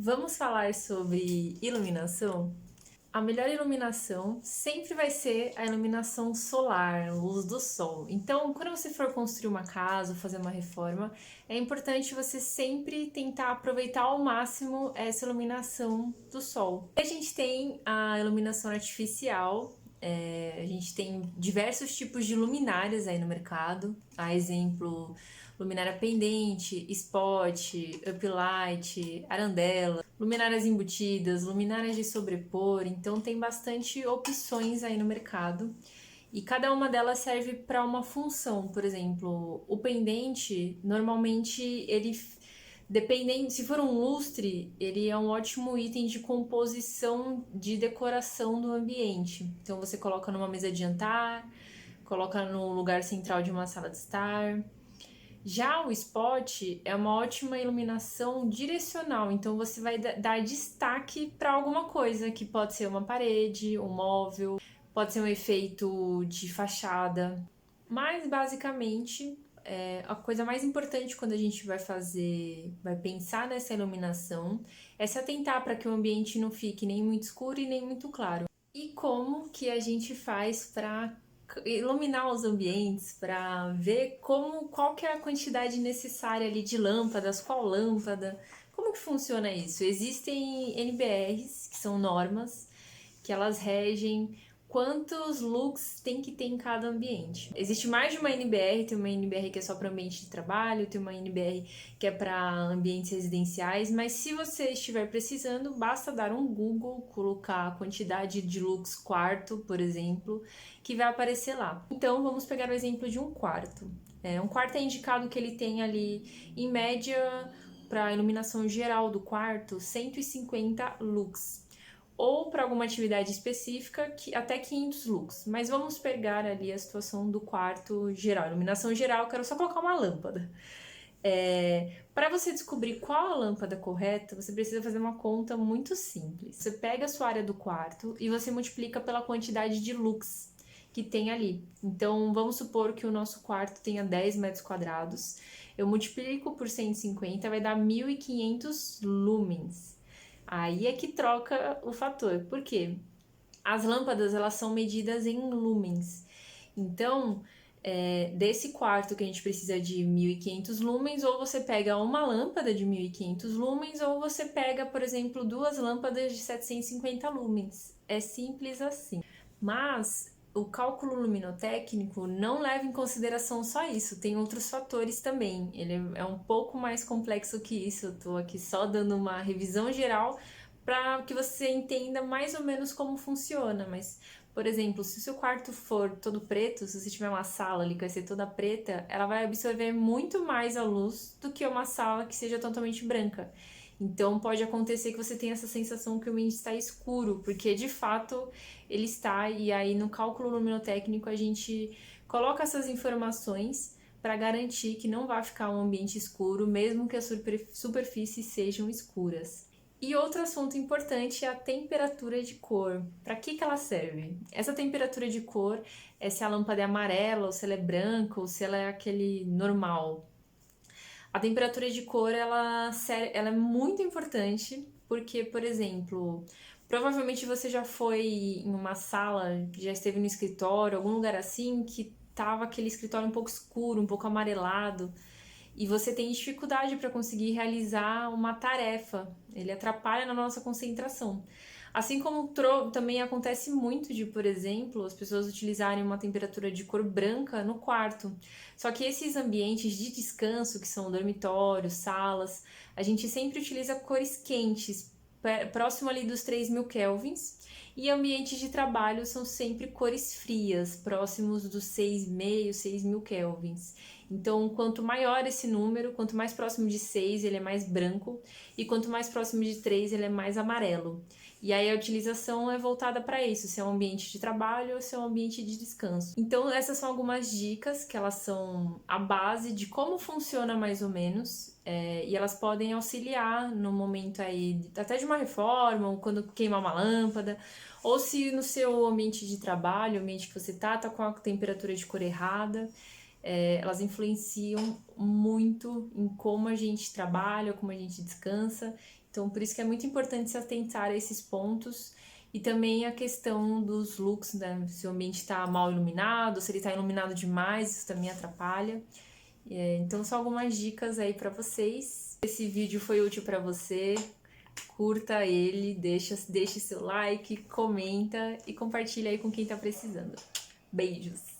Vamos falar sobre iluminação? A melhor iluminação sempre vai ser a iluminação solar, a luz do sol. Então, quando você for construir uma casa ou fazer uma reforma, é importante você sempre tentar aproveitar ao máximo essa iluminação do sol. A gente tem a iluminação artificial, a gente tem diversos tipos de luminárias aí no mercado, a exemplo, luminária pendente, spot, uplight, arandela, luminárias embutidas, luminárias de sobrepor, então tem bastante opções aí no mercado. E cada uma delas serve para uma função. Por exemplo, o pendente, normalmente ele dependendo, se for um lustre, ele é um ótimo item de composição de decoração do ambiente. Então você coloca numa mesa de jantar, coloca no lugar central de uma sala de estar. Já o spot é uma ótima iluminação direcional, então você vai dar destaque para alguma coisa, que pode ser uma parede, um móvel, pode ser um efeito de fachada. Mas basicamente, a coisa mais importante quando a gente vai pensar nessa iluminação, é se atentar para que o ambiente não fique nem muito escuro e nem muito claro. E como que a gente faz para iluminar os ambientes, para ver qual que é a quantidade necessária ali de lâmpadas, qual lâmpada, como que funciona isso? Existem NBRs, que são normas, que elas regem quantos lux tem que ter em cada ambiente. Existe mais de uma NBR, tem uma NBR que é só para ambiente de trabalho, tem uma NBR que é para ambientes residenciais, mas se você estiver precisando, basta dar um Google, colocar a quantidade de lux quarto, por exemplo, que vai aparecer lá. Então, vamos pegar o exemplo de um quarto. Um quarto é indicado que ele tem ali, em média, para a iluminação geral do quarto, 150 lux ou para alguma atividade específica, até 500 lux. Mas vamos pegar ali a situação do quarto geral. Iluminação geral, eu quero só colocar uma lâmpada. Para você descobrir qual a lâmpada correta, você precisa fazer uma conta muito simples. Você pega a sua área do quarto e você multiplica pela quantidade de lux que tem ali. Então, vamos supor que o nosso quarto tenha 10 metros quadrados. Eu multiplico por 150, vai dar 1.500 lumens. Aí é que troca o fator. Por quê? As lâmpadas, elas são medidas em lumens. Então, desse quarto que a gente precisa de 1.500 lumens, ou você pega uma lâmpada de 1.500 lumens, ou você pega, por exemplo, duas lâmpadas de 750 lumens. É simples assim. Mas o cálculo luminotécnico não leva em consideração só isso, tem outros fatores também. Ele é um pouco mais complexo que isso. Eu tô aqui só dando uma revisão geral para que você entenda mais ou menos como funciona, mas por exemplo, se o seu quarto for todo preto, se você tiver uma sala ali que vai ser toda preta, ela vai absorver muito mais a luz do que uma sala que seja totalmente branca. Então pode acontecer que você tenha essa sensação que o ambiente está escuro, porque de fato ele está, e aí no cálculo luminotécnico a gente coloca essas informações para garantir que não vai ficar um ambiente escuro, mesmo que as superfícies sejam escuras. E outro assunto importante é a temperatura de cor. Para que ela serve? Essa temperatura de cor é se a lâmpada é amarela, ou se ela é branca, ou se ela é aquele normal. A temperatura de cor ela é muito importante porque, por exemplo, provavelmente você já foi em uma sala, já esteve no escritório, algum lugar assim que tava aquele escritório um pouco escuro, um pouco amarelado, e você tem dificuldade para conseguir realizar uma tarefa. Ele atrapalha na nossa concentração. Assim como também acontece muito de, por exemplo, as pessoas utilizarem uma temperatura de cor branca no quarto. Só que esses ambientes de descanso, que são dormitórios, salas, a gente sempre utiliza cores quentes, próximo ali dos 3.000 kelvins, e ambientes de trabalho são sempre cores frias, próximos dos 6.500, 6.000 kelvins. Então, quanto maior esse número, quanto mais próximo de 6, ele é mais branco, e quanto mais próximo de 3, ele é mais amarelo. E aí a utilização é voltada para isso, se é um ambiente de trabalho ou se é um ambiente de descanso. Então, essas são algumas dicas que elas são a base de como funciona mais ou menos, e elas podem auxiliar no momento aí, até de uma reforma, ou quando queimar uma lâmpada, ou se no seu ambiente de trabalho, o ambiente que você tá com a temperatura de cor errada. Elas influenciam muito em como a gente trabalha, como a gente descansa Então, por isso que é muito importante se atentar a esses pontos. E também a questão dos looks, né? Se o ambiente está mal iluminado, se ele está iluminado demais, isso também atrapalha. Então, só algumas dicas aí para vocês. Esse vídeo foi útil para você, curta ele, deixe seu like, comenta e compartilha aí com quem tá precisando. Beijos!